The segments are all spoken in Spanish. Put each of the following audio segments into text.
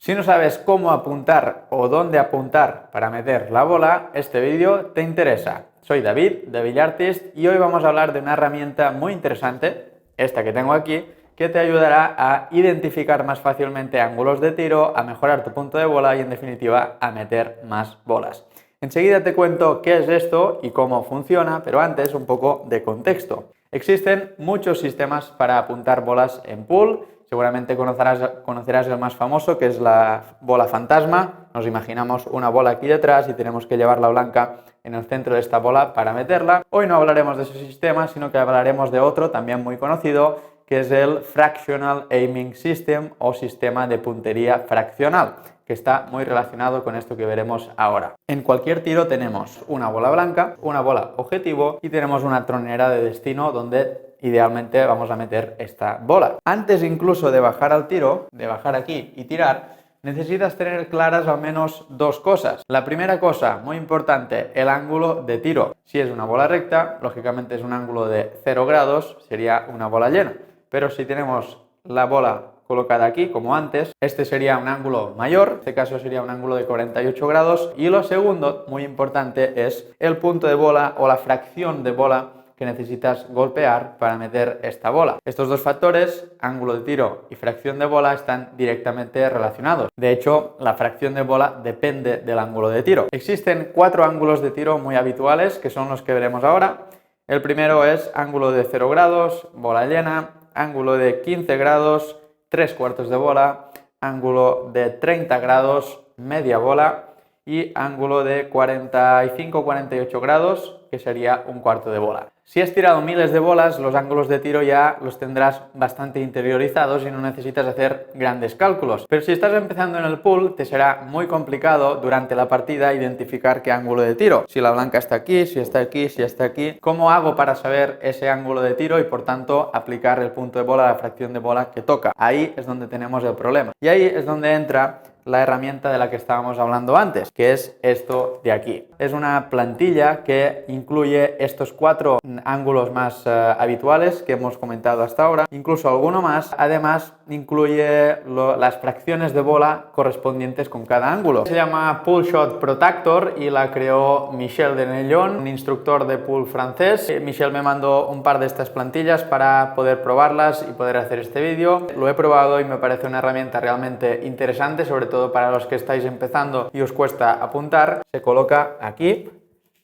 Si no sabes cómo apuntar o dónde apuntar para meter la bola, este vídeo te interesa. Soy David, de Villartist, y hoy vamos a hablar de una herramienta muy interesante, esta que tengo aquí, que te ayudará a identificar más fácilmente ángulos de tiro, a mejorar tu punto de bola y en definitiva a meter más bolas. Enseguida te cuento qué es esto y cómo funciona, pero antes un poco de contexto. Existen muchos sistemas para apuntar bolas en pool. Seguramente conocerás el más famoso, que es la bola fantasma. Nos imaginamos una bola aquí detrás y tenemos que llevar la blanca en el centro de esta bola para meterla. Hoy no hablaremos de ese sistema, sino que hablaremos de otro también muy conocido, que es el Fractional Aiming System o sistema de puntería fraccional, que está muy relacionado con esto que veremos ahora. En cualquier tiro tenemos una bola blanca, una bola objetivo y tenemos una tronera de destino donde idealmente vamos a meter esta bola. Antes incluso de bajar al tiro, de bajar aquí y tirar, necesitas tener claras al menos dos cosas. La primera cosa, muy importante, el ángulo de tiro. Si es una bola recta, lógicamente es un ángulo de 0 grados, sería una bola llena. Pero si tenemos la bola colocada aquí, como antes, este sería un ángulo mayor, en este caso sería un ángulo de 48 grados. Y lo segundo, muy importante, es el punto de bola o la fracción de bola que necesitas golpear para meter esta bola. Estos dos factores, ángulo de tiro y fracción de bola, están directamente relacionados. De hecho, la fracción de bola depende del ángulo de tiro. Existen 4 ángulos de tiro muy habituales, que son los que veremos ahora. El primero es ángulo de 0 grados, bola llena, ángulo de 15 grados, 3/4 de bola, ángulo de 30 grados, media bola, y ángulo de 45-48 grados, que sería un cuarto de bola. Si has tirado miles de bolas, los ángulos de tiro ya los tendrás bastante interiorizados y no necesitas hacer grandes cálculos. Pero si estás empezando en el pool, te será muy complicado durante la partida identificar qué ángulo de tiro. Si la blanca está aquí, si está aquí, si está aquí. ¿Cómo hago para saber ese ángulo de tiro y por tanto aplicar el punto de bola a la fracción de bola que toca? Ahí es donde tenemos el problema. Y ahí es donde entra la herramienta de la que estábamos hablando antes, que es esto de aquí. Es una plantilla que incluye estos 4 ángulos más habituales que hemos comentado hasta ahora, incluso alguno más. Además, incluye las fracciones de bola correspondientes con cada ángulo. Se llama Pool Shot Protector y la creó Michel Denellon, un instructor de pool francés. Michel me mandó un par de estas plantillas para poder probarlas y poder hacer este vídeo. Lo he probado y me parece una herramienta realmente interesante, sobre todo para los que estáis empezando y os cuesta apuntar. Se coloca aquí,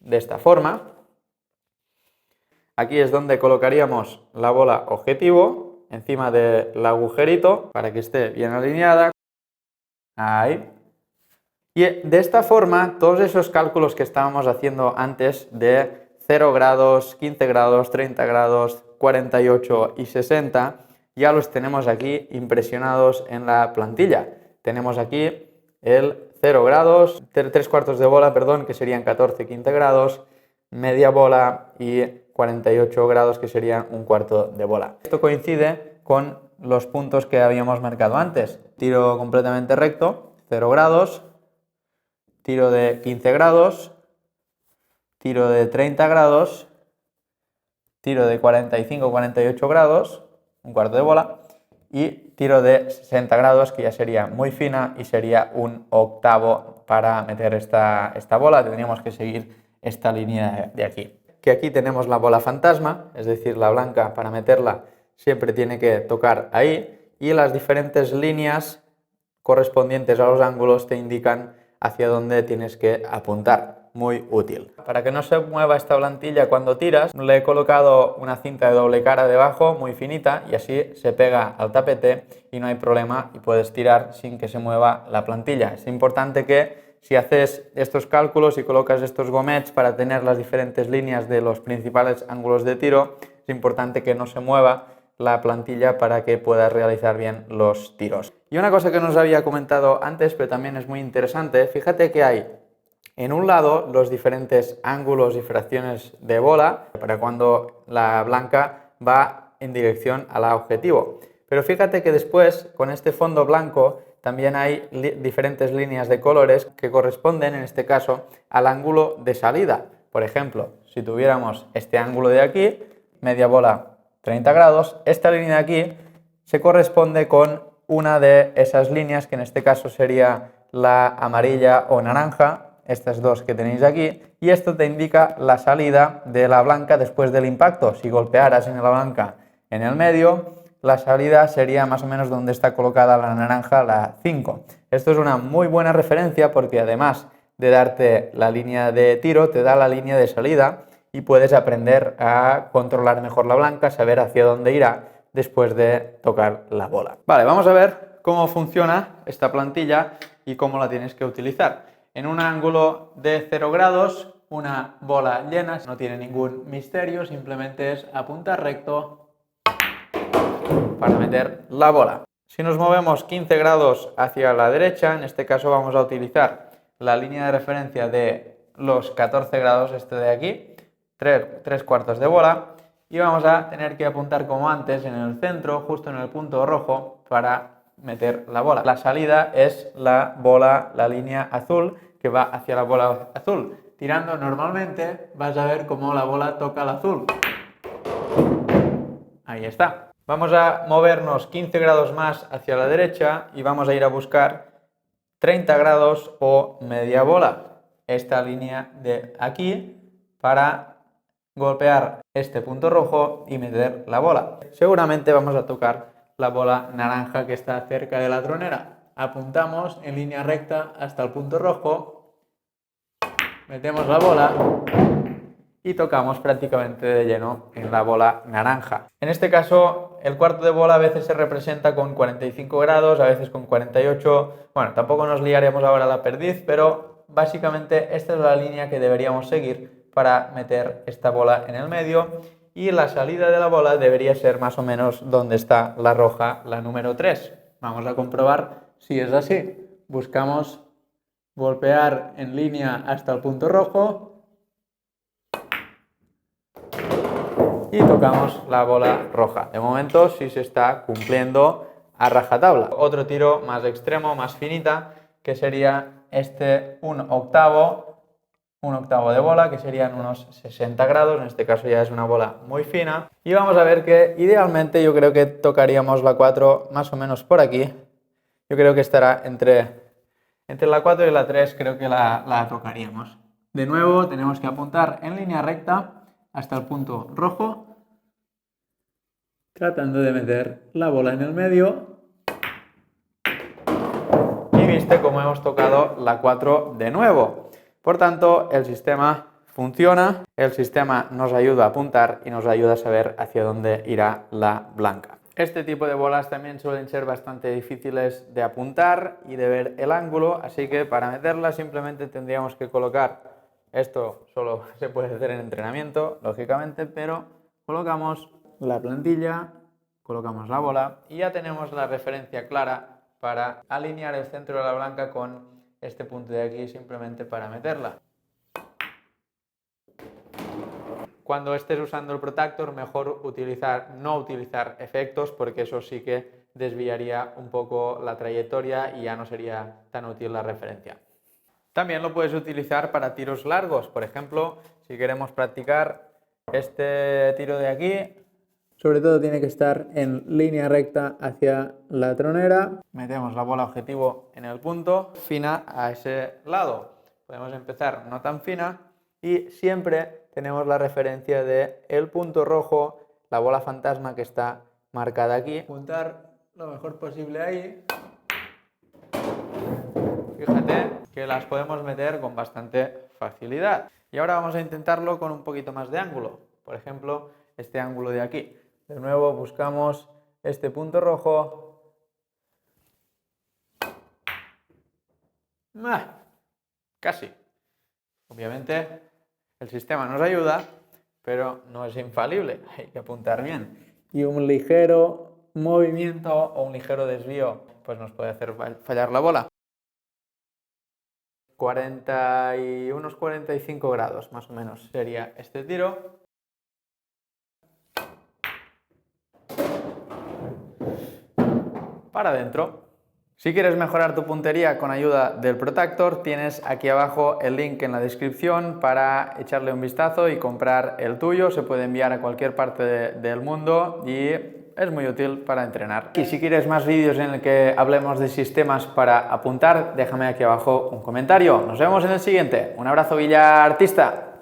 de esta forma. Aquí es donde colocaríamos la bola objetivo, encima del agujerito, para que esté bien alineada. Ahí. Y de esta forma, todos esos cálculos que estábamos haciendo antes de 0 grados, 15 grados, 30 grados, 48 y 60, ya los tenemos aquí impresionados en la plantilla. Tenemos aquí el 0 grados, 3/4 de bola, perdón, que serían 14, 15 grados, media bola y 48 grados, que serían un cuarto de bola. Esto coincide con los puntos que habíamos marcado antes. Tiro completamente recto, 0 grados, tiro de 15 grados, tiro de 30 grados, tiro de 45-48 grados, un cuarto de bola, y tiro de 60 grados, que ya sería muy fina y sería un octavo para meter esta bola. Tendríamos que seguir esta línea de aquí. Que aquí tenemos la bola fantasma, es decir, la blanca para meterla siempre tiene que tocar ahí, y las diferentes líneas correspondientes a los ángulos te indican hacia dónde tienes que apuntar. Muy útil. Para que no se mueva esta plantilla cuando tiras, le he colocado una cinta de doble cara debajo, muy finita, y así se pega al tapete y no hay problema y puedes tirar sin que se mueva la plantilla. Es importante que si haces estos cálculos y colocas estos gomets para tener las diferentes líneas de los principales ángulos de tiro, es importante que no se mueva la plantilla para que puedas realizar bien los tiros. Y una cosa que nos había comentado antes, pero también es muy interesante, fíjate que hay en un lado los diferentes ángulos y fracciones de bola para cuando la blanca va en dirección al objetivo. Pero fíjate que después, con este fondo blanco, también hay diferentes líneas de colores que corresponden, en este caso, al ángulo de salida. Por ejemplo, si tuviéramos este ángulo de aquí, media bola 30 grados, esta línea de aquí se corresponde con una de esas líneas, que en este caso sería la amarilla o naranja, estas dos que tenéis aquí, y esto te indica la salida de la blanca después del impacto. Si golpearas en la blanca en el medio, la salida sería más o menos donde está colocada la naranja, la 5. Esto es una muy buena referencia porque además de darte la línea de tiro, te da la línea de salida y puedes aprender a controlar mejor la blanca, saber hacia dónde irá después de tocar la bola. Vale, vamos a ver cómo funciona esta plantilla y cómo la tienes que utilizar. En un ángulo de 0 grados, una bola llena, no tiene ningún misterio, simplemente es apuntar recto para meter la bola. Si nos movemos 15 grados hacia la derecha, en este caso vamos a utilizar la línea de referencia de los 14 grados, este de aquí, 3 cuartos de bola, y vamos a tener que apuntar como antes en el centro, justo en el punto rojo, para meter la bola. La salida es la bola, la línea azul, que va hacia la bola azul. Tirando normalmente vas a ver cómo la bola toca el azul. Ahí está. Vamos a movernos 15 grados más hacia la derecha y vamos a ir a buscar 30 grados o media bola. Esta línea de aquí para golpear este punto rojo y meter la bola. Seguramente vamos a tocar la bola naranja que está cerca de la tronera. Apuntamos en línea recta hasta el punto rojo, metemos la bola y tocamos prácticamente de lleno en la bola naranja. En este caso, el cuarto de bola a veces se representa con 45 grados, a veces con 48. Bueno, tampoco nos liaremos ahora a la perdiz, pero básicamente esta es la línea que deberíamos seguir para meter esta bola en el medio. Y la salida de la bola debería ser más o menos donde está la roja, la número 3. Vamos a comprobar si es así. Buscamos golpear en línea hasta el punto rojo y tocamos la bola roja. De momento sí se está cumpliendo a rajatabla. Otro tiro más extremo, más finita, que sería un octavo de bola, que serían unos 60 grados. En este caso ya es una bola muy fina. Y vamos a ver que idealmente yo creo que tocaríamos la 4 más o menos por aquí. Yo creo que estará entre la 4 y la 3, creo que la tocaríamos. De nuevo tenemos que apuntar en línea recta hasta el punto rojo, tratando de meter la bola en el medio. Y viste cómo hemos tocado la 4 de nuevo. Por tanto, el sistema funciona, el sistema nos ayuda a apuntar y nos ayuda a saber hacia dónde irá la blanca. Este tipo de bolas también suelen ser bastante difíciles de apuntar y de ver el ángulo, así que para meterlas simplemente tendríamos que colocar, esto solo se puede hacer en entrenamiento, lógicamente, pero colocamos la plantilla, colocamos la bola y ya tenemos la referencia clara para alinear el centro de la blanca con este punto de aquí, simplemente para meterla. Cuando estés usando el Protactor, mejor no utilizar efectos, porque eso sí que desviaría un poco la trayectoria y ya no sería tan útil la referencia. También lo puedes utilizar para tiros largos. Por ejemplo, si queremos practicar este tiro de aquí, sobre todo tiene que estar en línea recta hacia la tronera. Metemos la bola objetivo en el punto, fina a ese lado. Podemos empezar no tan fina y siempre tenemos la referencia de el punto rojo, la bola fantasma que está marcada aquí. Apuntar lo mejor posible ahí. Fíjate que las podemos meter con bastante facilidad. Y ahora vamos a intentarlo con un poquito más de ángulo. Por ejemplo, este ángulo de aquí. De nuevo buscamos este punto rojo. Casi. Obviamente el sistema nos ayuda, pero no es infalible. Hay que apuntar bien. Y un ligero movimiento o un ligero desvío pues nos puede hacer fallar la bola. Unos 45 grados más o menos sería este tiro. Para adentro. Si quieres mejorar tu puntería con ayuda del Protactor, tienes aquí abajo el link en la descripción para echarle un vistazo y comprar el tuyo. Se puede enviar a cualquier parte del mundo y es muy útil para entrenar. Y si quieres más vídeos en el que hablemos de sistemas para apuntar, déjame aquí abajo un comentario. Nos vemos en el siguiente. Un abrazo, billartista.